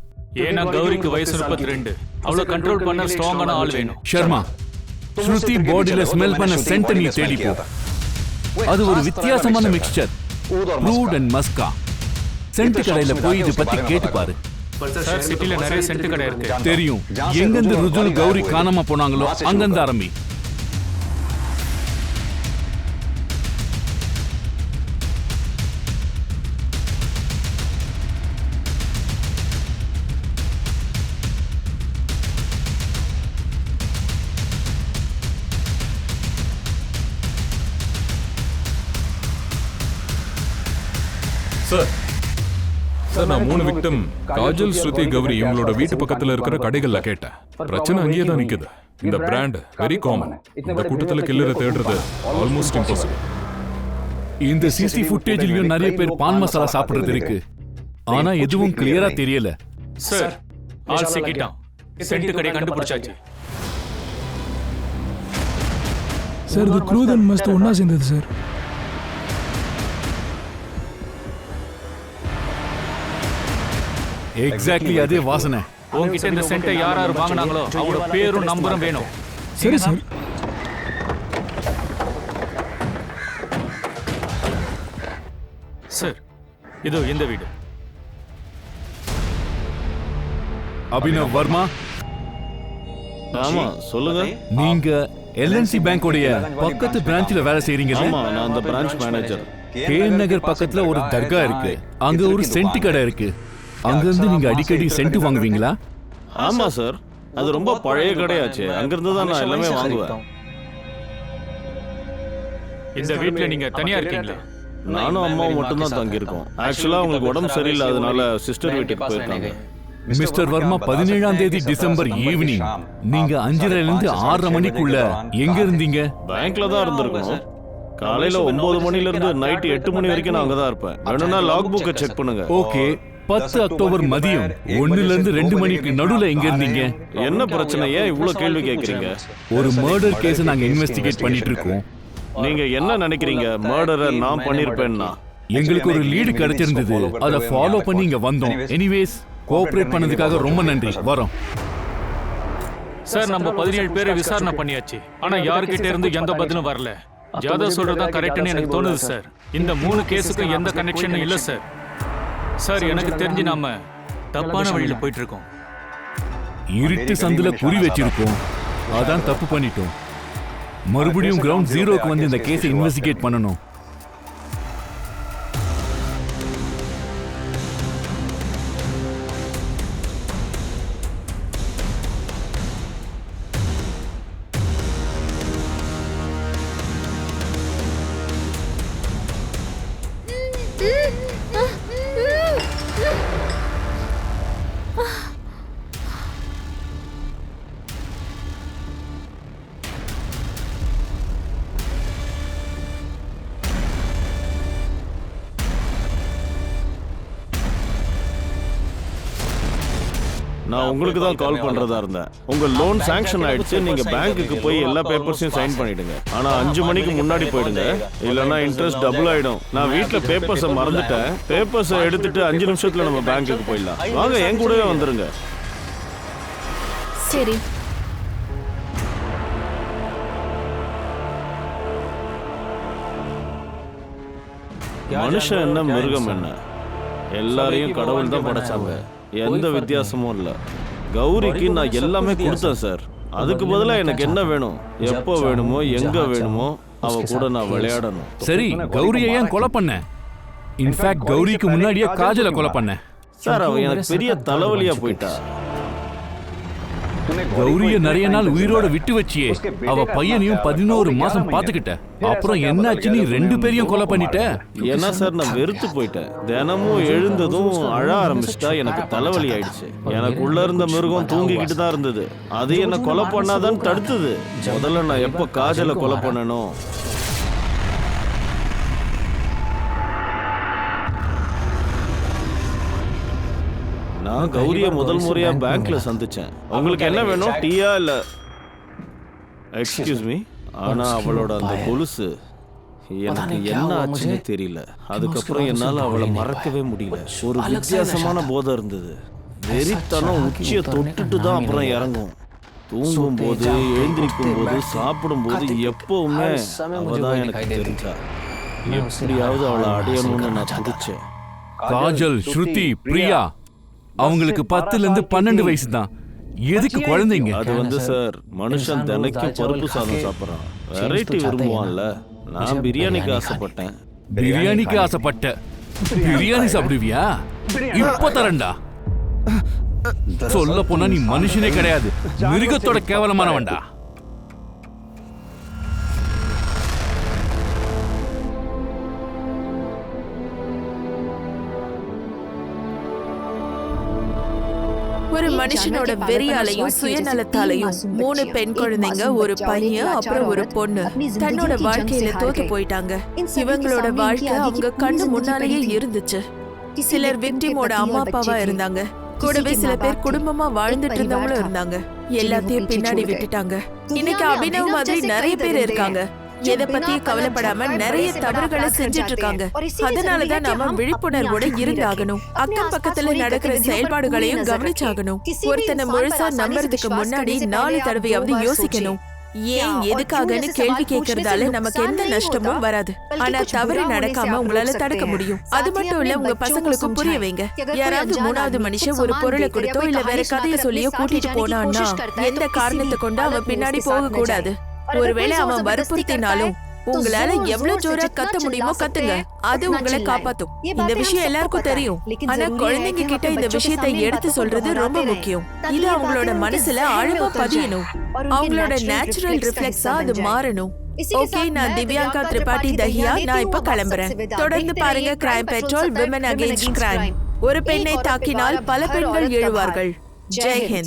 ஏன்னா கௌரிக்கு வயசு 32. அவளை கண்ட்ரோல் பண்ண ஸ்ட்ராங்கான ஆள் வேணும். ஷர்மா, ஸ்ருதி பாடியில ஸ்மெல் பண்ண சென்ட் நீ தேடி போ. அது ஒரு வித்தியாசமான mixture, fruit and maska. Scent கடையில போய் இதை பத்தி கேட்டு பாரு. சார், சிட்டில நிறைய சென்ட் கடை இருக்கு. தெரியும். எங்கிருந்து ருஜுல் கௌரி காணாம போனாங்களோ அங்கிருந்து ஆரம்பி. சார், நான் 3 விக்டிம் காஜல், ஸ்ருதி, கௌரி இவங்களோட வீட்டு பக்கத்துல இருக்கிற கடைகள்ல கேட்டேன். பிரச்சனை அங்கேயே தான் நிக்குது. இந்த பிராண்ட் வெரி காமன். இந்த கூட்டத்துல கில்லரை தேடுறது ஆல்மோஸ்ட் இம்பாசிபிள். இந்த சிசி ஃபுட்டேஜ்லயும் நிறைய பேர் பான் மசாலா சாப்பிடுறது இருக்கு. ஆனா எதுவும் கிளியரா தெரியல. சார், ஆள் சிக்கிட்டான். சென்ட் கடை கண்டுபிடிச்சாச்சு. சார், இது க்ரூத் அண்ட் மஸ்ட் ஒன்னா சேர்ந்தது சார். எக்ஸாக்ட்லி அதே வாசனை. உங்ககிட்ட இந்த சென்ட்டை யார் யார் வாங்கினாங்களோ அவங்களோட பேரும் நம்பரும் வேணும். சரி சார். சார், இதோ இந்த வீடு. அபினவ் வர்மா. ஆமா, சொல்லுங்க. நீங்க எல்என்சி பேங்கோடைய பக்கத்து பிரான்ச்ல வேலை செய்றீங்க. ஆமா, நான் அந்த பிரான்ச் மேனேஜர். கேஎன் நகர் பக்கத்துல ஒரு தர்கா இருக்கு. அங்க ஒரு சென்ட் கடை இருக்கு. அங்கிருந்து நீங்க அடிக்கடி சென்ட் வாங்குவீங்களா? ஆமா சார், அது ரொம்ப பழைய கடையாச்சு. அங்கிருந்து தான் நான் எல்லாமே வாங்குவேன். இந்த வீட்ல நீங்க தனியா இருக்கீங்களா? நானும் அம்மாவும் மட்டும் தான் தங்கி இருக்கோம். ஆக்சுவலா உங்களுக்கு உடம்பு சரியில்லாதனால சிஸ்டர் வீட்டுக்கு போயிருக்காங்க. மிஸ்டர் வர்மா, 17ஆம் தேதி டிசம்பர் ஈவினிங் நீங்க 5:30ல இருந்து 6:30 மணிக்குள்ள எங்க இருந்தீங்க? பேங்க்ல தான் இருந்திருக்கணும். காலையில 9 மணில இருந்து நைட் 8 மணி வரைக்கும் நான் அங்கதான் இருப்பேன். வேணும்னா லாக் புக்கை செக் பண்ணுங்க. ஓகே. 10 அக்டோபர் மதியம் 1ல இருந்து 2 மணிக்கு நடுவுல எங்க இருந்தீங்க? என்ன பிரச்சனை? ஏன் இவ்வளவு கேள்வி கேக்குறீங்க? ஒரு மர்டர் கேஸ் நாங்க இன்வெஸ்டிகேட் பண்ணிட்டு இருக்கோம். நீங்க என்ன நினைக்கிறீங்க? மர்டரை நான் பண்ணிருப்பேன்னா? எங்களுக்கு ஒரு லீடு கிடைச்சிருந்தது. அதை ஃபாலோ பண்ணி இங்க வந்தோம். எனிவேஸ், கோஆபரேட் பண்ணதுக்காக ரொம்ப நன்றி. வரோம். சார், நம்ம 17 பேரை விசாரணை பண்ணியாச்சு. ஆனா யார்கிட்ட இருந்து எந்த பதிலும் வரல. ஜாதவ் சொல்றதா கரெக்ட்னு எனக்கு தோணுது சார். இந்த 3 கேஸுக்கும் எந்த கனெக்ஷனும் இல்ல சார். சார், எனக்கு தெரிஞ்சு நாம தப்பான வழியில போயிட்டு இருக்கோம். இருட்டு சந்துல குறி வச்சிருக்கோம். அதான் தப்பு பண்ணிட்டோம். மறுபடியும் கிரவுண்ட் ஜீரோக்கு வந்து இந்த கேஸை இன்வெஸ்டிகேட் பண்ணணும். நான் உங்களுக்கு தான் கால் பண்றதா இருந்தேன். உங்க லோன் சாங்ஷன் ஆயிடுச்சு. நீங்க பேங்க்குக்கு போய் எல்லா பேப்பர்ஸையும் சைன் பண்ணிடுங்க. ஆனா 5 மணிக்கு முன்னாடி போயிடுங்க, இல்லைன்னா இன்ட்ரெஸ்ட் டபுள் ஆயிடும். நான் வீட்டுல பேப்பர்ஸை மறந்துட்டேன். பேப்பர்ஸை எடுத்துட்டு 5 நிமிஷத்துல நம்ம பேங்க்குக்கு போயிடலாம். வாங்க, என் கூடவே வந்துருங்க. சரி. மனுஷன் என்ன, மிருகம் என்ன, எல்லாரையும் கடவுள் தான் படைச்சாங்க. எந்த வித்தியாசமும் இல்ல. கௌரிக்கு நான் எல்லாமே கொடுத்தேன் சார். அதுக்கு பதிலா எனக்கு என்ன வேணும், எப்போ வேணுமோ, எங்க வேணுமோ அவ கூட நான் விளையாடணும். சரி, கௌரியை ஏன் கொலை பண்ண? இன்ஃபேக்ட் கௌரிக்கு முன்னாடியே காஜலை கொலை பண்ண. சார், அவ எனக்கு பெரிய தலைவலியா போயிட்டா. கௌரிய நிறைய நாள் உயிரோட விட்டு வச்சியே. அவ பையனையும் 11 மாசம் பாத்துக்கிட்ட. அப்புறம் என்னாச்சு, நீ 2 பேரையும் கொலை பண்ணிட்ட? ஏன்னா சார், நான் வெறுத்து போயிட்டேன். தினமும் எழுந்ததும் அழ ஆரம்பிச்சிட்டா. எனக்கு தலைவலி ஆயிடுச்சு. எனக்கு உள்ள இருந்த மிருகம் தூங்கிக்கிட்டு தான் இருந்தது. அது என்ன கொலை பண்ணாதான் தடுத்தது. முதல்ல நான் எப்ப காஜலை கொலை பண்ணணும். நான் கௌரிய முதல் முறையா பேங்க்ல சந்திச்சேன். உங்களுக்கு என்ன வேணும், டீயா இல்ல? எக்ஸ்கியூஸ் மீ, ஆனா அவளோட அந்த கொலுசு எனக்கு என்ன ஆச்சுன்னு தெரியல. அதுக்கப்புறம் என்னால அவளை மறக்கவே முடியல. ஒரு வித்தியாசமான போதை இருந்தது. வெறித்தனம் உச்சியை தொட்டுட்டு தான் அப்புறம் இறங்கும். தூங்கும் போது, எழுந்திருக்கும் போது, சாப்பிடும் போது எப்பவுமே அவதான் எனக்கு தெரிஞ்சா. எப்படியாவது அவளை அடையணும்னு நான் துடிச்சேன். காஜல், ஸ்ருதி, பிரியா அவங்களுக்கு 10ல இருந்து 12 வயசு தான். எதுக்கு குழந்தைங்க? அது சார், மனுஷன் தினைக்கும் பருப்பு சாதம் சாப்பிட்றான். வெரைட்டி விரும்புவான்ல. நான் பிரியாணிக்கு ஆசைப்பட்டேன். பிரியாணிக்கு ஆசைப்பட்ட? பிரியாணி சாப்பிடுவியா? இப்ப தரண்டா. சொல்ல போனா நீ மனுஷனே கிடையாது, மிருகத்தோட கேவலமானவன்டா. ஒரு மனுஷனோட வெறியாலையும் சுயநலத்தாலையும் 3 பெண் குழந்தைங்க, ஒரு பையன், அப்புறம் ஒரு பொண்ணு தன்னோட வாழ்க்கையில தோத்து போயிட்டாங்க. இவங்களோட வாழ்க்கை அவங்க கண்ணு முன்னாலேயே இருந்துச்சு. சிலர் விக்டிமோட அம்மா அப்பாவா இருந்தாங்க. கூடவே சில பேர் குடும்பமா வாழ்ந்துட்டு இருந்தவங்களும் இருந்தாங்க. எல்லாத்தையும் பின்னாடி விட்டுட்டாங்க. இன்னைக்கு அபினவ் மாதிரி நிறைய பேர் இருக்காங்க. எதை பத்தியும் கவலைப்படாம நிறைய தவறுகளை செஞ்சுட்டு இருக்காங்க. அதனாலதான் நாம விழிப்புணர்வோட இருந்தாகணும். அக்கம் பக்கத்துல நடக்கிற செயல்பாடுகளையும் கவனிச்சாகணும். ஒருத்தனை முழுசா நம்புறதுக்கு முன்னாடி 4 தடவையாவது யோசிக்கணும். ஏன், எதுக்காகன்னு கேள்வி கேட்கறதால நமக்கு எந்த நஷ்டமும் வராது. ஆனா தவறு நடக்காம உங்களால தடுக்க முடியும். அது மட்டும் இல்ல, உங்க பசங்களுக்கும் புரிய வைங்க. யாராவது 3வது மனுஷன் ஒரு பொருளை கொடுத்தோ இல்ல வேற கதையை சொல்லியோ கூட்டிட்டு போனான்னா எந்த காரணத்தை கொண்டு அவன் பின்னாடி போக கூடாது. ஒருவேளை அவன் வற்புறுத்தினாலும் உங்களால எவ்வளவு ஜோரா கத்த முடியுமோ கத்துங்க. அது உங்களை காப்பாத்தும். இந்த விஷயம் எல்லாருக்கும் தெரியும். ஆனா குழந்தைங்க கிட்ட இந்த விஷயத்தை எடுத்து சொல்றது ரொம்ப முக்கியம். இது அவங்களோட மனசுல ஆழமா பதியணும். அவங்களோட நேச்சுரல் ரிஃப்ளெக்ஸா அது மாறணும். ஓகே, நான் திவ்யாங்கா திரிபாட்டி தஹியா. நான் இப்ப கிளம்புறேன். தொடர்ந்து பாருங்க crime petrol, women against crime. ஒரு பெண்ணை தாக்கினால் பல பெண்கள் எழுவார்கள். ஜெய் ஹிந்த்.